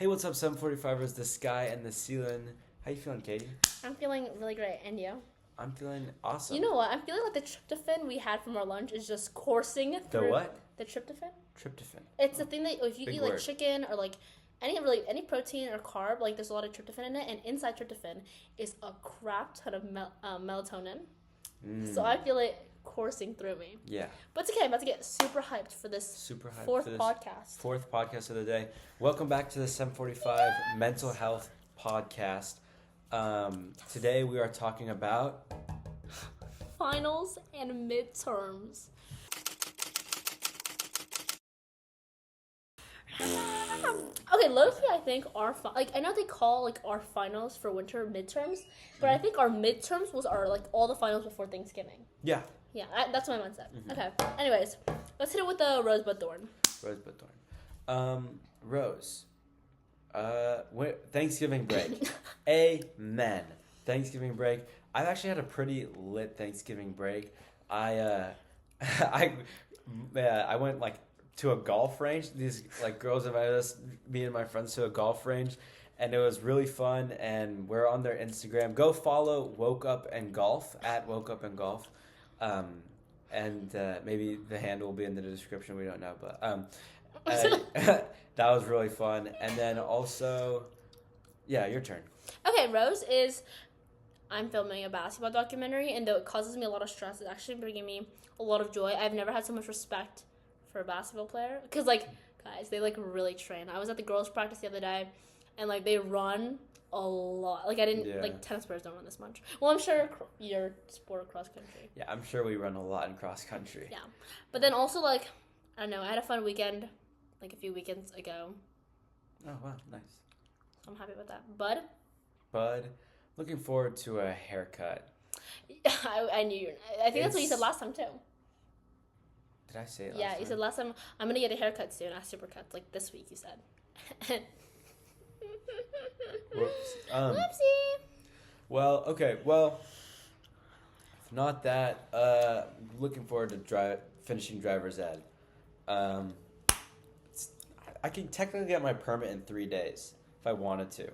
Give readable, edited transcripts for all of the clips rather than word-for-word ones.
Hey, what's up, 745ers? The sky and the ceiling. How you feeling, Katie? I'm feeling really great, and you? I'm feeling awesome. You know what? I'm feeling like the tryptophan we had from our lunch is just coursing through. The what? The tryptophan. Tryptophan. It's the thing that if you Big eat word. like chicken or like any protein or carb, like there's a lot of tryptophan in it, and inside tryptophan is a crap ton of melatonin. So I feel it coursing through me. Yeah. But it's okay. I'm about to get super hyped for this fourth podcast. Fourth podcast of the day. Welcome back to the 745 Mental Health Podcast. Today we are talking about Finals and midterms. Okay, low-key, I think I know they call like our finals for winter midterms, but I think our midterms was our like all the finals before Thanksgiving. Yeah. Yeah, that's my mindset. Okay. Anyways, let's hit it with the rosebud thorn. Rosebud thorn. Rose. Thanksgiving break. Amen. Thanksgiving break. I've actually had a pretty lit Thanksgiving break. I went like to a golf range. These like girls invited us, me and my friends, to a golf range, and it was really fun. And we're on their Instagram. Go follow Woke Up and Golf at Woke Up and Golf. And maybe the handle will be in the description. We don't know, but that was really fun. And then also, yeah, your turn. Okay, Rose is. I'm filming a basketball documentary, and though it causes me a lot of stress, it's actually bringing me a lot of joy. I've never had so much respect for a basketball player because, like, guys, they like really train. I was at the girls' practice the other day, and like they run a lot. Like I didn't like tennis players don't run this much. Well, I'm sure your sport cross country. Yeah, I'm sure we run a lot in cross country. Yeah, but then also like I don't know. I had a fun weekend, like a few weekends ago. Oh wow, nice. I'm happy about that, Bud. Looking forward to a haircut. I knew you. I think that's what you said last time too. Did I say it last Yeah, time? you said last time I'm gonna get a haircut soon. A supercut, like this week. You said. Whoops. Whoopsie. Well, okay. Well, if not that, looking forward to finishing driver's ed. I can technically get my permit in 3 days if I wanted to,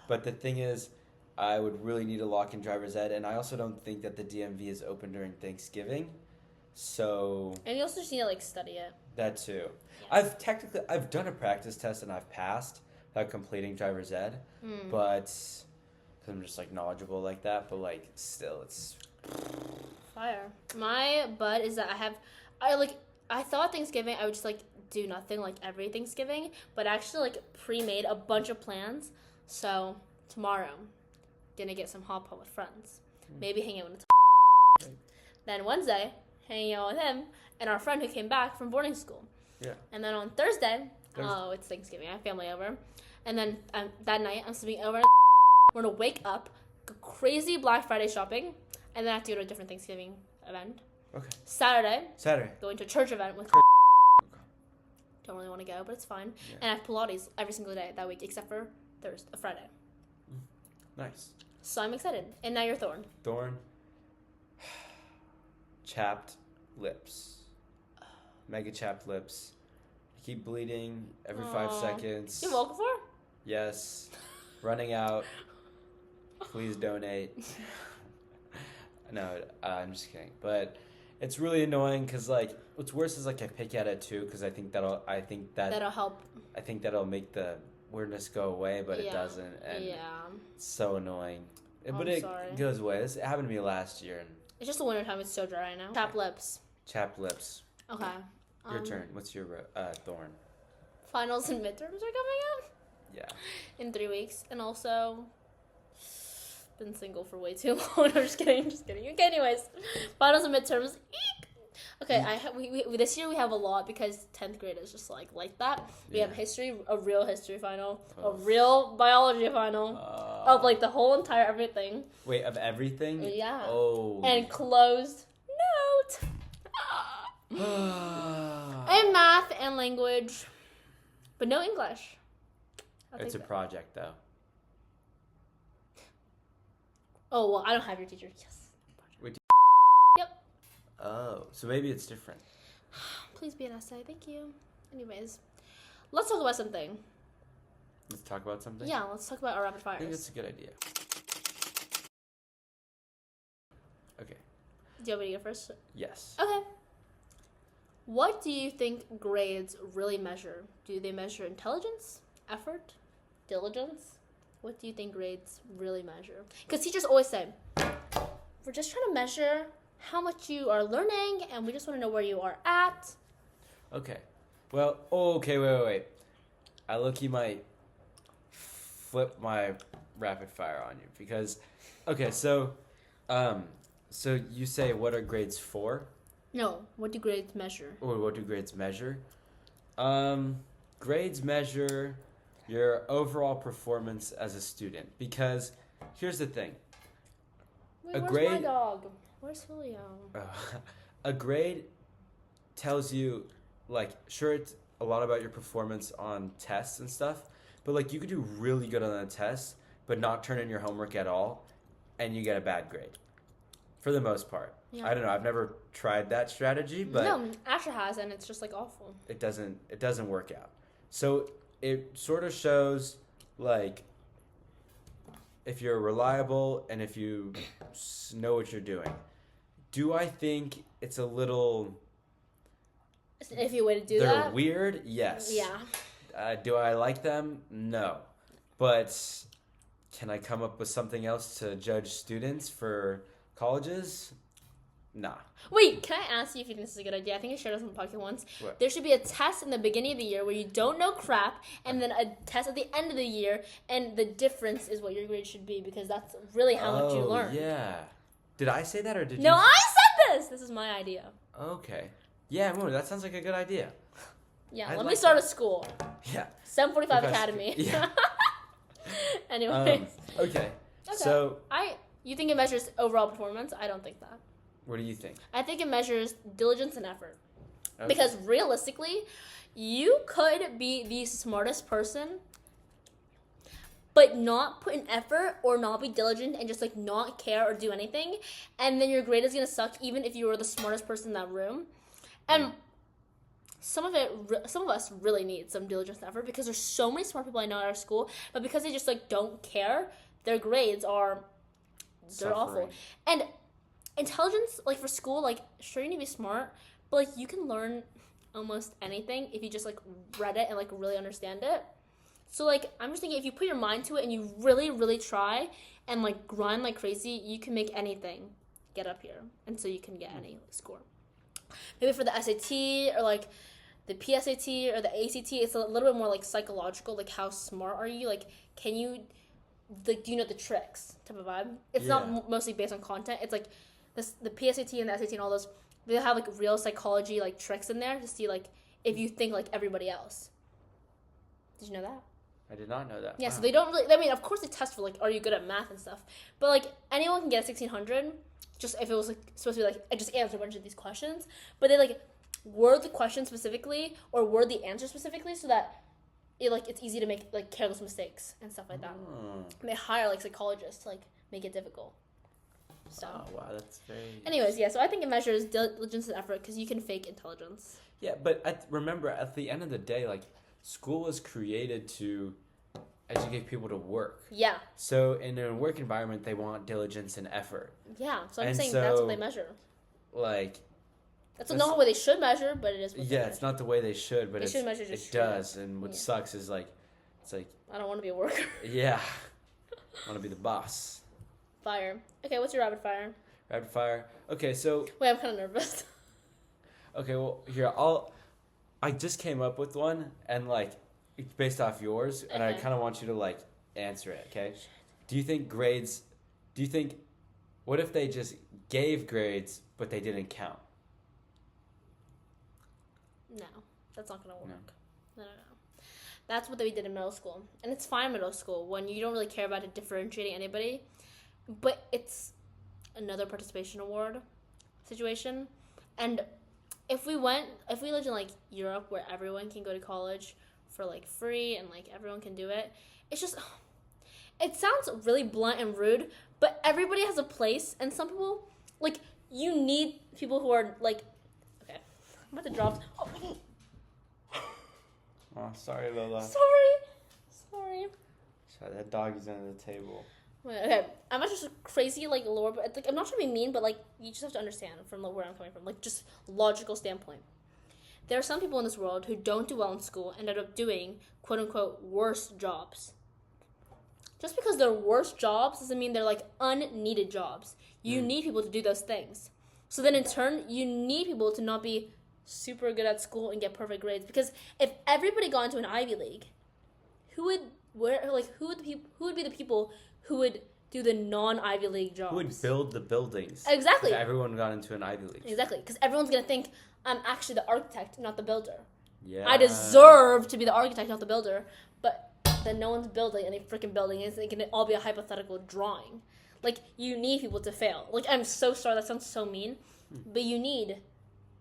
but the thing is, I would really need to lock in driver's ed, and I also don't think that the DMV is open during Thanksgiving, so. And you also just need to like study it. That too. Yeah. I've done a practice test and I've passed without completing driver's ed, but cause I'm just like knowledgeable like that. But like still, it's fire. My bud is that I thought Thanksgiving I would just like do nothing like every Thanksgiving, but actually like pre-made a bunch of plans. So tomorrow, gonna get some hot pot with friends, maybe hang out with. Then Wednesday, hanging out with him and our friend who came back from boarding school. Yeah. And then on Thursday, it's Thanksgiving. I have family over. And then that night, I'm sleeping over. We're going to wake up, go crazy Black Friday shopping, and then I have to go to a different Thanksgiving event. Okay. Saturday. Going to a church event with Don't really want to go, but it's fine. Yeah. And I have Pilates every single day that week except for Friday. Nice. So I'm excited. And now you're Thorn. Thorn. Chapped lips. Mega chapped lips. I keep bleeding every 5 seconds. You woke before? Yes. Running out. Please donate. No, I'm just kidding. But it's really annoying because like what's worse is like I pick at it too because I think that'll help. I think that'll make the weirdness go away, but it doesn't, and it's so annoying. But it goes away. It happened to me last year, and it's just the winter time. It's so dry right now. Chapped lips. Chapped lips. Okay. Your turn. What's your thorn? Finals and midterms are coming up. Yeah. In 3 weeks, and also been single for way too long. I'm just kidding. Okay, anyways, finals and midterms. Eek! Okay, we this year we have a lot because 10th grade is just like that. We have history, a real history final, a real biology final, of like the whole entire everything. Wait, of everything? Yeah. Oh. And closed note. And math and language, but no English. It's a project though. Oh well, I don't have your teacher. Yes. Wait. Yep. Oh, so maybe it's different. Please be an essay. Thank you. Anyways, let's talk about something. Let's to talk about something? Yeah, let's talk about our rapid I fires. think that's a good idea. Okay. Do you want me to go first? Yes. Okay. What do you think grades really measure? Do they measure intelligence, effort, diligence? What do you think grades really measure? Because teachers always say, we're just trying to measure how much you are learning, and we just want to know where you are at. Okay. Well, okay, wait. I look-y might flip my rapid fire on you because, okay, so you say what are grades for? No, what do grades measure? Or what do grades measure? Grades measure your overall performance as a student because here's the thing. Wait, where's my dog? Where's Julio? A grade tells you, like, sure, it's a lot about your performance on tests and stuff, but, like, you could do really good on a test, but not turn in your homework at all, and you get a bad grade. For the most part. Yeah. I don't know. I've never tried that strategy, but... No, Asher has, and it's just, like, awful. It doesn't work out. So it sort of shows, like, if you're reliable and if you know what you're doing. Do I think it's a little... It's an iffy way to do they're that? They're weird? Yes. Yeah. Do I like them? No. But can I come up with something else to judge students for colleges? Nah. Wait, can I ask you if you think this is a good idea? I think I shared this on the podcast once. What? There should be a test in the beginning of the year where you don't know crap, and then a test at the end of the year, and the difference is what your grade should be, because that's really how much you learn. Yeah. Did I say that, or did you? No, I said this! This is my idea. Okay. Yeah, that sounds like a good idea. Yeah, let me start a school. Yeah. 745 Academy. Yeah. Anyways. Okay. So... You think it measures overall performance? I don't think that. What do you think? I think it measures diligence and effort. Okay. Because realistically, you could be the smartest person, but not put in effort or not be diligent and just like not care or do anything. And then your grade is going to suck even if you were the smartest person in that room. And some of us really need some diligence and effort because there's so many smart people I know at our school, but because they just like don't care, their grades are... They're awful. And intelligence, like for school, like sure you need to be smart, but like you can learn almost anything if you just like read it and like really understand it. So like I'm just thinking if you put your mind to it and you really, really try and like grind like crazy, you can make anything get up here. And so you can get any score. Maybe for the SAT or like the PSAT or the ACT, it's a little bit more like psychological, like how smart are you? Like can you... Like, do you know the tricks type of vibe? It's not mostly based on content. It's like the PSAT and the SAT and all those. They have like real psychology like tricks in there to see like if you think like everybody else. Did you know that? I did not know that. Yeah, wow. So they don't really. I mean, of course they test for like, are you good at math and stuff? But like anyone can get a 1600. Just if it was like supposed to be like I just answered a bunch of these questions, but they like word the question specifically or word the answer specifically so that. It's easy to make like careless mistakes and stuff like that. And they hire like psychologists to like make it difficult. So. Oh wow, that's very. Anyways, yeah. So I think it measures diligence and effort because you can fake intelligence. Yeah, but remember, at the end of the day, like school was created to educate people to work. Yeah. So in a work environment, they want diligence and effort. Yeah. So I'm saying that's what they measure. Like. That's not the way they should measure, but it is what they measure. It's not the way they should, but it does. And what sucks is like, it's like... I don't want to be a worker. Yeah. I want to be the boss. Fire. Okay, what's your rapid fire? Rapid fire. Okay, so... Wait, I'm kind of nervous. Okay, well, here, I just came up with one, and like, it's based off yours, and I kind of want you to like, answer it, okay? Do you think what if they just gave grades, but they didn't count? No, that's not going to work. No. That's what we did in middle school. And it's fine in middle school when you don't really care about differentiating anybody. But it's another participation award situation. And if we lived in like Europe where everyone can go to college for like free and like everyone can do it, it's just, it sounds really blunt and rude, but everybody has a place. And some people, like, you need people who are like, I'm about to drop. Oh, sorry, Lola. Sorry. Sorry, that doggy's under the table. Okay, I'm not just crazy like lore, but like I'm not trying to be mean, but like you just have to understand from like, where I'm coming from, like just logical standpoint. There are some people in this world who don't do well in school and end up doing quote unquote worse jobs. Just because they're worse jobs doesn't mean they're like unneeded jobs. You need people to do those things. So then in turn, you need people to not be super good at school and get perfect grades. Because if everybody got into an Ivy League, who would be the people who would do the non-Ivy League jobs? Who would build the buildings? Exactly. If everyone got into an Ivy League. Exactly, because everyone's gonna think I'm actually the architect, not the builder. Yeah. I deserve to be the architect, not the builder. But then no one's building any freaking building. It can all be a hypothetical drawing. Like, you need people to fail. Like, I'm so sorry, that sounds so mean. But you need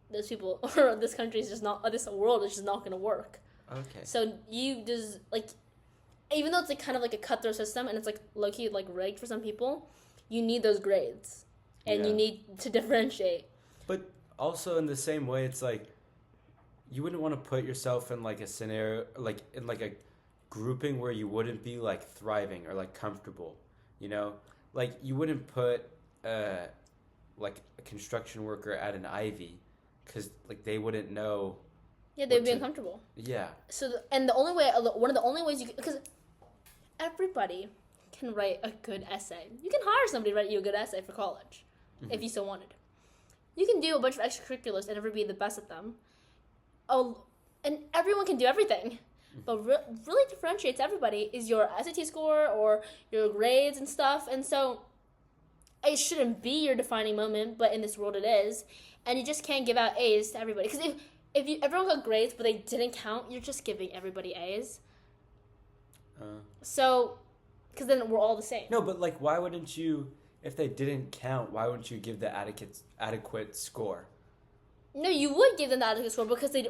those people, or this country is just not, or this world is just not going to work. Okay. So you just, like, even though it's like kind of like a cutthroat system, and it's like low-key like rigged for some people, you need those grades. And you need to differentiate. But also in the same way, it's like, you wouldn't want to put yourself in like a scenario, like in like a grouping where you wouldn't be like thriving or like comfortable, you know? Like, you wouldn't put like a construction worker at an Ivy because like they wouldn't know. Yeah, they'd be uncomfortable. Yeah. So one of the only ways you can, because everybody can write a good essay. You can hire somebody to write you a good essay for college if you so wanted. You can do a bunch of extracurriculars and never be the best at them. Oh, and everyone can do everything. But really differentiates everybody is your SAT score or your grades and stuff. And so it shouldn't be your defining moment, but in this world it is. And you just can't give out A's to everybody. Because if everyone got grades but they didn't count, you're just giving everybody A's. So, because then we're all the same. No, but like, why wouldn't you, if they didn't count, why wouldn't you give the adequate score? No, you would give them the adequate score because they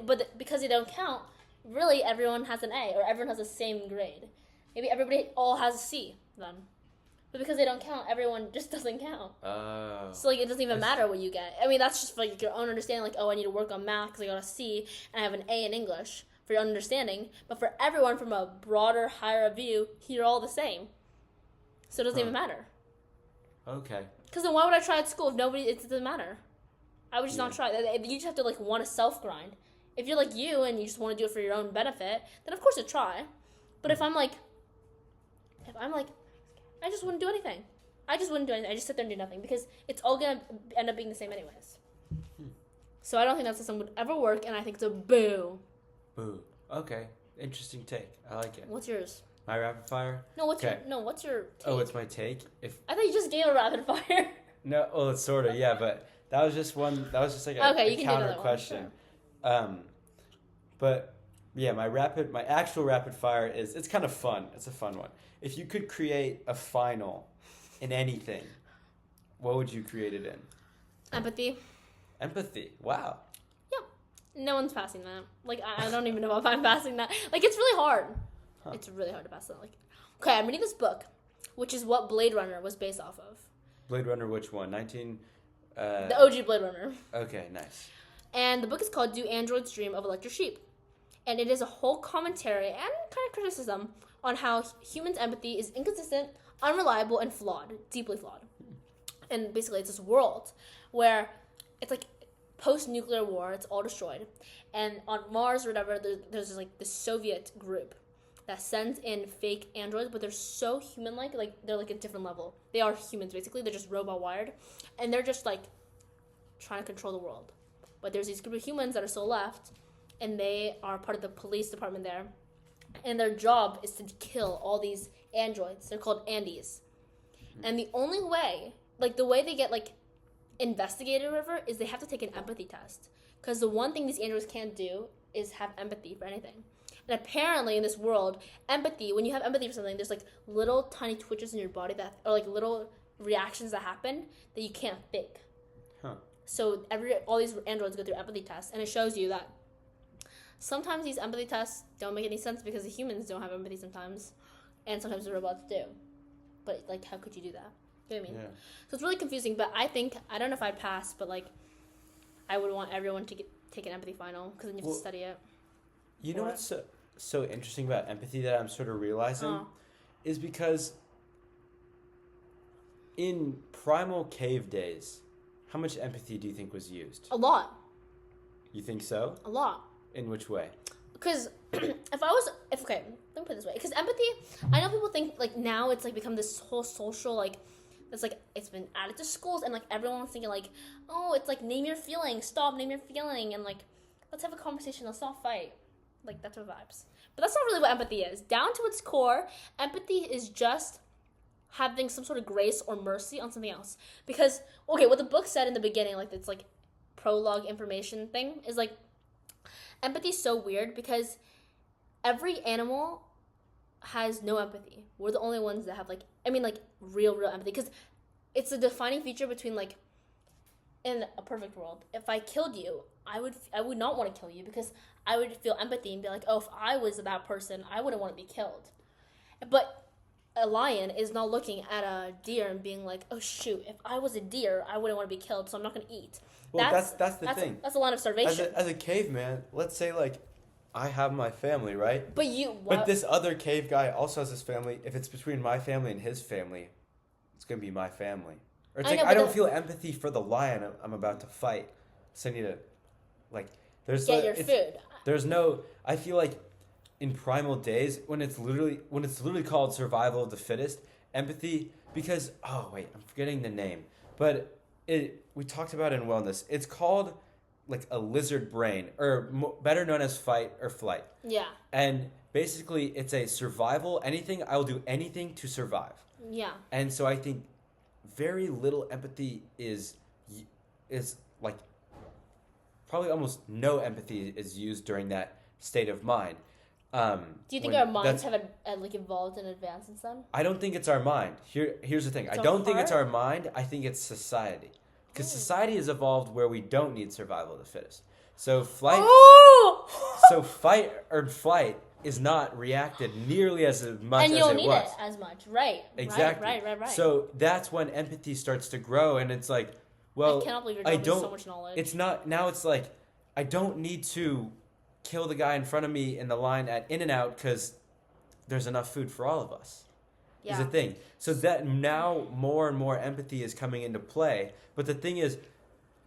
don't count. Really, everyone has an A, or everyone has the same grade. Maybe everybody all has a C then. But because they don't count, everyone just doesn't count. Oh. So, like, it doesn't even matter what you get. I mean, that's just for, like, your own understanding. Like, oh, I need to work on math because I got a C, and I have an A in English for your understanding. But for everyone from a broader, higher view, you're all the same. So it doesn't even matter. Okay. Because then why would I try at school if it doesn't matter? I would just not try. You just have to, like, want to self-grind. If you're like you and you just want to do it for your own benefit, then of course you try. But if I'm like, I just wouldn't do anything. I just sit there and do nothing because it's all going to end up being the same anyways. So I don't think that system would ever work, and I think it's a boo. Boo. Okay. Interesting take. I like it. What's yours? My rapid fire? No, what's your take? Oh, it's my take? I thought you just gave a rapid fire. No, well, it's sort of, yeah, but that was just like a counter question. Sure. But yeah, my actual rapid fire it's kind of fun. It's a fun one. If you could create a final in anything, what would you create it in? Empathy. Empathy. Wow. Yeah. No one's passing that. Like, I don't even know if I'm passing that. Like, it's really hard. Huh. It's really hard to pass that. Like, okay, I'm reading this book, which is what Blade Runner was based off of. Blade Runner, which one? The OG Blade Runner. Okay, nice. And the book is called Do Androids Dream of Electric Sheep? And it is a whole commentary and kind of criticism on how humans' empathy is inconsistent, unreliable, and flawed, deeply flawed. And basically it's this world where it's like post-nuclear war, it's all destroyed. And on Mars or whatever, there's like this Soviet group that sends in fake androids, but they're so human-like, they're like a different level. They are humans, basically. They're just robot-wired. And they're just like trying to control the world. But there's these group of humans that are still left, and they are part of the police department there. And their job is to kill all these androids. They're called Andes. And the only way, like the way they get like investigated or whatever, is they have to take an empathy test. Because the one thing these androids can't do is have empathy for anything. And apparently in this world, empathy, when you have empathy for something, there's like little tiny twitches in your body that are like little reactions that happen that you can't fake. Huh. So all these androids go through empathy tests, and it shows you that sometimes these empathy tests don't make any sense because the humans don't have empathy sometimes, and sometimes the robots do. But like, how could you do that? You know what I mean? Yeah. So it's really confusing. But I don't know if I'd pass, but like, I would want everyone to take an empathy final because then you have to study it. You know what's so interesting about empathy that I'm sort of realizing is because in primal cave days, how much empathy do you think was used? A lot. You think so? A lot. In which way? Because okay, let me put it this way. Because empathy, I know people think like now it's like become this whole social like, it's like it's been added to schools and like everyone's thinking like, oh, it's like name your feeling, stop, name your feeling, and like let's have a conversation, let's not fight. Like that's what vibes. But that's not really what empathy is. Down to its core, empathy is just having some sort of grace or mercy on something else. Because okay, what the book said in the beginning, like it's like prologue information thing, is like empathy is so weird because every animal has no empathy. We're the only ones that have like real empathy, because it's a defining feature between like in a perfect world. If I killed you, I would not want to kill you because I would feel empathy and be like, oh, if I was that person, I wouldn't want to be killed. But a lion is not looking at a deer and being like, oh shoot, if I was a deer, I wouldn't want to be killed, so I'm not going to eat. Well, that's the thing. That's a line of starvation. As a caveman, let's say like I have my family, right? But this other cave guy also has his family. If it's between my family and his family, it's gonna be my family. Or it's I don't feel empathy for the lion I'm about to fight, so I need to like get your food. There's no. I feel like in primal days when it's literally called survival of the fittest, empathy, because I'm forgetting the name, but we talked about it in wellness. It's called like a lizard brain, or better known as fight or flight. Yeah. And basically, it's a survival. I will do anything to survive. Yeah. And so I think very little empathy is like probably almost no empathy is used during that state of mind. Do you think our minds have like evolved and advanced since then? I don't think it's our mind. Here's the thing. I don't think it's our mind. I think it's society. Because society has evolved where we don't need survival of the fittest. So fight or flight is not reacted nearly as much as it was. And you don't need it as much, right? Exactly. Right. So that's when empathy starts to grow, and it's like, well, I cannot believe you're giving me so much knowledge. It's not now. It's like I don't need to kill the guy in front of me in the line at In-N-Out because there's enough food for all of us. Yeah. Is a thing. So that now more and more empathy is coming into play. But the thing is,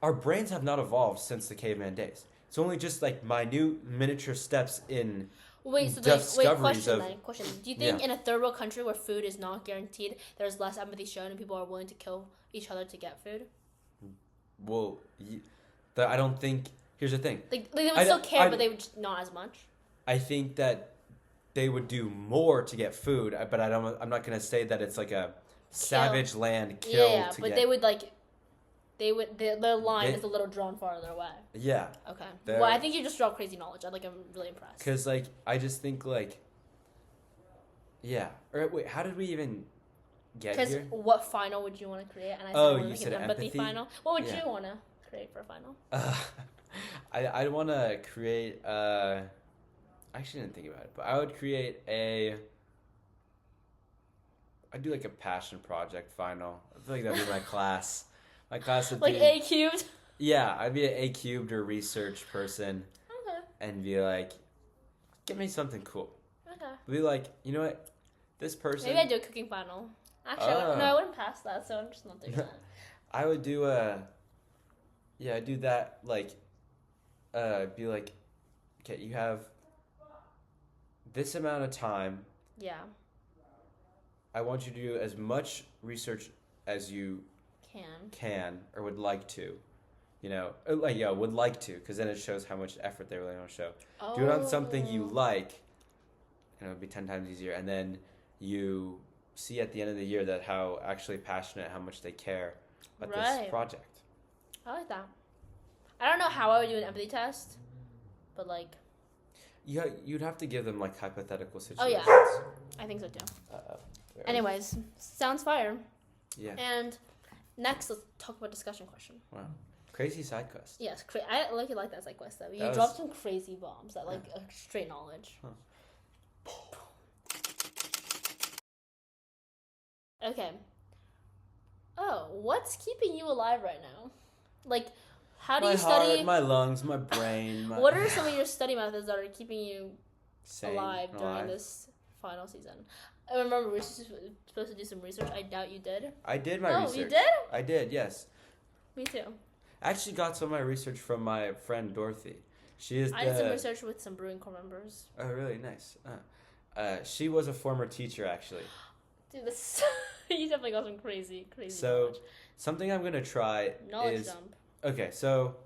our brains have not evolved since the caveman days. It's only just like minute miniature steps in discoveries question. Do you think in a third world country where food is not guaranteed, there's less empathy shown and people are willing to kill each other to get food? Well, I don't think... Here's the thing. They would still care, but they would just not as much. I think that they would do more to get food, but I'm not going to say that it's like a savage land kill. Yeah, but they would like... Their line is a little drawn farther away. Yeah. Okay. Well, I think you just draw crazy knowledge. I'm really impressed. Because, like, I just think, like... Yeah. Or, wait, how did we even get here? Because what final would you want to create? And I said, you said empathy final. What would you want to create for a final? I'd want to create... I actually didn't think about it, but I would create I'd do, like, a passion project final. I feel like that'd be my class. My class would be... Like A cubed? Yeah, I'd be an A cubed or research person. Okay. And be like, give me something cool. Okay. Be like, you know what? This person... Maybe I'd do a cooking final. Actually, I wouldn't pass that, so I'm just not doing that. I would do I'd do that, like... be like, okay, you have this amount of time. Yeah. I want you to do as much research as you... can or would like to, would like to, because then it shows how much effort they really want to show. Do it on something you like, and it would be 10 times easier, and then you see at the end of the year that how actually passionate, how much they care about this project. I like that. I don't know how I would do an empathy test, but like... You'd have to give them like hypothetical situations. Oh yeah, I think so too. Anyways, sounds fire. Yeah. And... Next, let's talk about discussion question. Wow. Crazy side quest. Yes, I like that side quest, though. You dropped some crazy bombs that, like, straight knowledge. Huh. Okay. Oh, what's keeping you alive right now? Like, how do you study... My heart, my lungs, my brain. What are some of your study methods that are keeping you alive during this final season? I remember we were supposed to do some research. I doubt you did. I did my research. Oh, you did? I did, yes. Me too. I actually got some of my research from my friend Dorothy. She is I did some research with some brewing corps members. Oh, really? Nice. She was a former teacher, actually. Dude, this you definitely got some crazy So, knowledge. something I'm going to try Knowledge is... dump. Okay, so,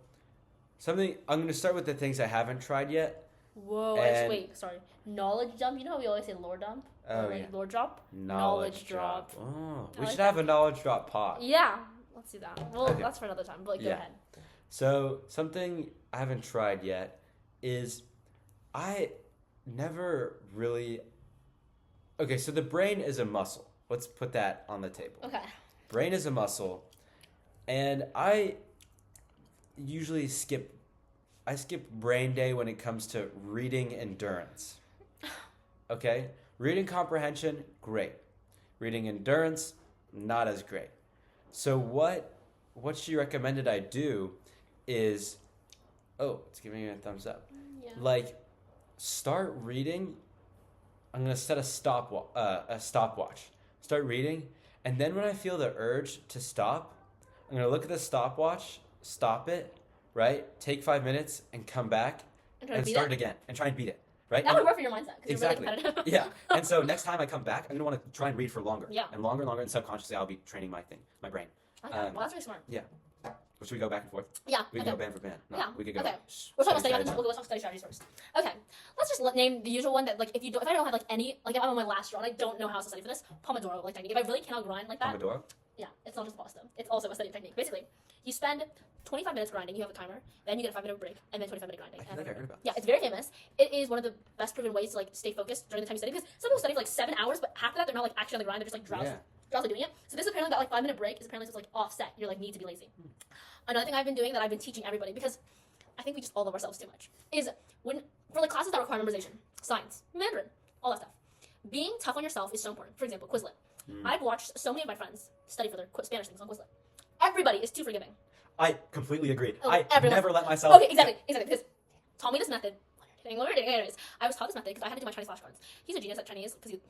I'm going to start with the things I haven't tried yet. Whoa, wait, sorry. Knowledge dump? You know how we always say lore dump? Oh, or, yeah. Lore drop? Knowledge drop. Oh, we like should have a knowledge drop pod. Yeah, let's do that. Well, Okay. that's for another time, but go ahead. So, something I haven't tried yet is I never really... Okay, so the brain is a muscle. Let's put that on the table. Okay. Brain is a muscle, and I usually skip brain day when it comes to reading endurance. Okay? Reading comprehension, great. Reading endurance, not as great. So what she recommended I do is, oh, it's giving me a thumbs up. Yeah. Like, start reading. I'm gonna set a stopwatch. Start reading, and then when I feel the urge to stop, I'm gonna look at the stopwatch, stop it, right? Take 5 minutes and come back and start it again and try and beat it, right? That would work for your mindset because Exactly. you're really competitive. Yeah, and so next time I come back, I'm gonna want to try and read for longer, Yeah. and longer, and subconsciously I'll be training my brain. Okay. Well, that's really smart. Yeah. Should we go back and forth? Yeah. We can go band for band. No, Yeah. we could go. Okay. We're talking about study study. We'll talk study strategies first. Okay. Let's just name the usual one that like if I don't have like any like if I'm on my last draw and I don't know how to study for this Pomodoro like technique. If I really cannot grind like that. Pomodoro? Yeah. It's not just pasta. It's also a study technique. Basically, you spend 25 minutes grinding. You have a timer. Then you get a 5-minute break, and then 25-minute grinding. I feel like I heard about Yeah, it's very famous. It is one of the best proven ways to like stay focused during the time you study because some people study for like 7 hours, but after that they're not like actually on the grind. They're just like drowsily doing it. So this is apparently that like 5-minute break is apparently just like offset. You're like need to be lazy. Another thing I've been doing that I've been teaching everybody because I think we just all love ourselves too much is when for like classes that require memorization, science, Mandarin, all that stuff. Being tough on yourself is so important. For example, Quizlet. I've watched so many of my friends study for their Spanish things on Quizlet. Everybody is too forgiving. I completely agree. Oh, I everyone. never let myself... Okay, exactly. Because taught me this method. Anyways, I was taught this method because I had to do my Chinese flashcards. He's a genius at Chinese because he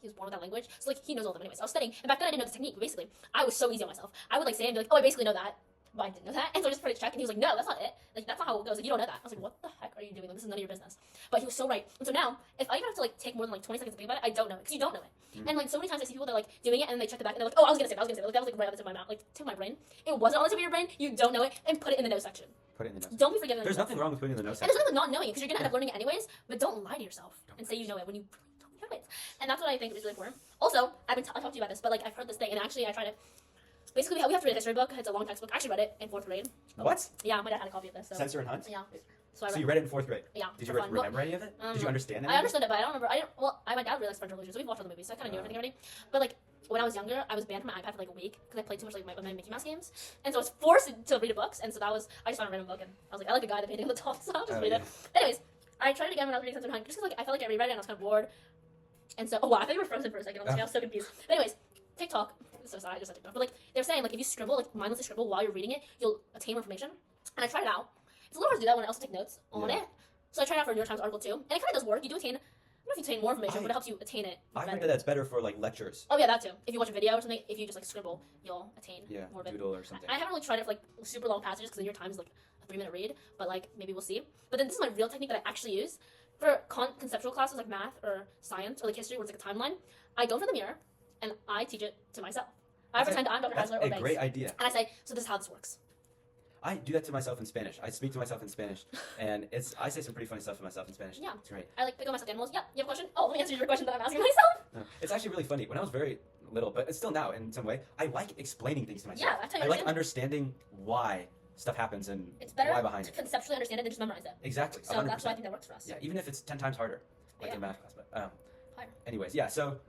was born with that language. So like he knows all of them anyways. I was studying, and back then I didn't know this technique. But basically, I was so easy on myself. I would like say and be like, oh, I basically know that. But I didn't know that. And so I just put it check, and he was like, no, that's not it. Like, that's not how it goes. Like, you don't know that. I was like, what the heck are you doing? Like, this is none of your business. But he was so right. And so now, if I even have to, like, take more than, like, 20 seconds to think about it, I don't know it. Because you don't know it. And, like, so many times I see people that are, like, doing it, and then they check it back, and they're like, oh, I was going to say that. Like, that was, like, right on the tip of my mouth. Like, tip of my brain. It wasn't on the tip of your brain. You don't know it. And put it in the no section. Put it in the notes. Don't be forgiving. There's nothing wrong with putting in the notes And there's nothing with not knowing it, because you're going to end up learning it anyways. But don't lie to yourself and say you know it when you don't know it. And that's what I think is really important. Also, I talked to you about this, but, like, I've heard this thing, and actually I tried it. Basically, we have to read a history book. It's a long textbook. I actually read it in 4th grade. What? Yeah, my dad had a copy of this. So. Sensor and Hunt? Yeah. So you read it in 4th grade? Yeah. Did you remember any of it? Did you understand any I of it? understood it, but I don't remember. My dad really likes French Revolution, so we've watched all the movies, so I kind of knew everything already. But, like, when I was younger, I was banned from my iPad for, like, a week because I played too much, like, my Mickey Mouse games. And so I was forced to read books, and so I just found a random book, and I was like, I like the guy that painting on the top, so I'll just read it. Anyways, I tried it again when I was reading Sensor and Hunt, just because, like, I felt like I reread it, and I was kind of bored. And so, oh, wow, I thought you were frozen for a second. I was so confused. But anyways, TikTok. So sorry, I just said TikTok. But like they're saying, like if you scribble, like mindlessly scribble while you're reading it, you'll attain more information. And I tried it out. It's a little hard to do that when I also take notes on it. So I tried it out for a New York Times article too, and it kind of does work. You do attain. I don't know if you attain more information, but it helps you attain it. I heard that that's better for like lectures. Oh yeah, that too. If you watch a video or something, if you just like scribble, you'll attain more of it. Doodle or something. I haven't really tried it for like super long passages because the New York Times is like a 3-minute read, but like maybe we'll see. But then this is my real technique that I actually use for conceptual classes like math or science or like history, where it's like a timeline. I go in front of the mirror and I teach it to myself. I pretend I'm Dr. Hasler or Banks. That's a great idea. And I say, so this is how this works. I do that to myself in Spanish. I speak to myself in Spanish, and I say some pretty funny stuff to myself in Spanish. Yeah. It's great. I like pick on myself animals. Yeah, you have a question? Oh, let me answer your question that I'm asking myself. No, it's actually really funny. When I was very little, but it's still now in some way, I like explaining things to myself. Yeah, that's how you I like understanding why stuff happens and it's better why behind to it. conceptually understand it than just memorize it. Exactly. So 100%. that's why I think that works for us. Yeah, even if it's 10 times harder, like Yeah. in math class. But Higher. anyways, yeah. So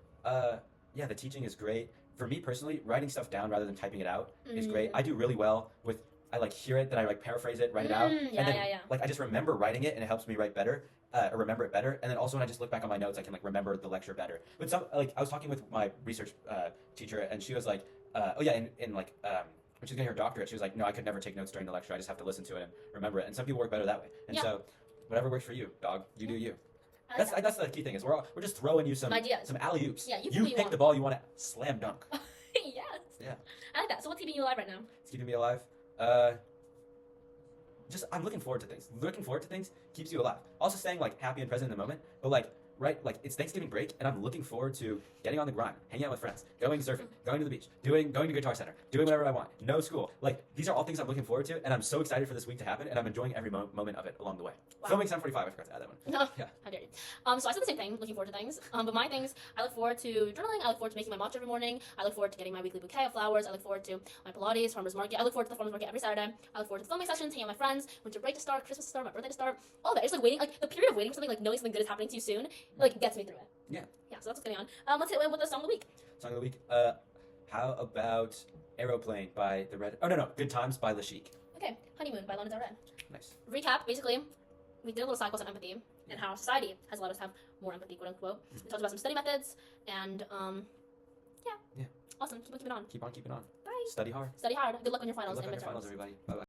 yeah, the teaching is great. For me personally, writing stuff down rather than typing it out is great. I do really well with. I like hear it, then I like paraphrase it, write it out, and then like I just remember writing it, and it helps me write better, or remember it better. And then also when I just look back on my notes, I can like remember the lecture better. But some like I was talking with my research teacher, and she was like, oh yeah, in like when she was getting her doctorate, she was like, no, I could never take notes during the lecture. I just have to listen to it and remember it. And some people work better that way. And so whatever works for you, dog, you do you. That's the key thing is we're just throwing you some ideas, some alley oops. Yeah, you pick the ball you want to slam dunk. Yes. Yeah. I like that. So what's keeping you alive right now? It's keeping me alive. Just I'm looking forward to things. Looking forward to things keeps you alive. Also staying like happy and present in the moment, but like it's Thanksgiving break and I'm looking forward to getting on the grind, hanging out with friends, going surfing, going to the beach, going to Guitar Center, doing whatever I want. No school. Like these are all things I'm looking forward to, and I'm so excited for this week to happen, and I'm enjoying every moment of it along the way. Wow. Filming 7:45. I forgot to add that one. No. Yeah. How dare you? So I said the same thing, looking forward to things. But my things, I look forward to journaling. I look forward to making my matcha every morning. I look forward to getting my weekly bouquet of flowers. I look forward to my Pilates, farmers market. I look forward to the farmers market every Saturday. I look forward to the filming sessions, hanging out with my friends, winter break to start, Christmas to start, my birthday to start. All of it. It's like waiting, like the period of waiting for something, like knowing something good is happening to you soon, like gets me through it. Yeah. Yeah. So that's what's going on. Let's hit it with the song of the week. Song of the week. How about Aeroplane by the Red? Oh no, Good Times by Lashik. Okay. Honeymoon by Lana Del Rey. Nice. Recap. Basically, we did a little side quest on empathy and how society has allowed us to have more empathy, quote unquote. We talked about some study methods and yeah. Yeah. Awesome. Keep it on. Keep on keeping on. Bye. Study hard. Study hard. Good luck on your finals Good luck and on your midterms. finals, everybody. Bye bye.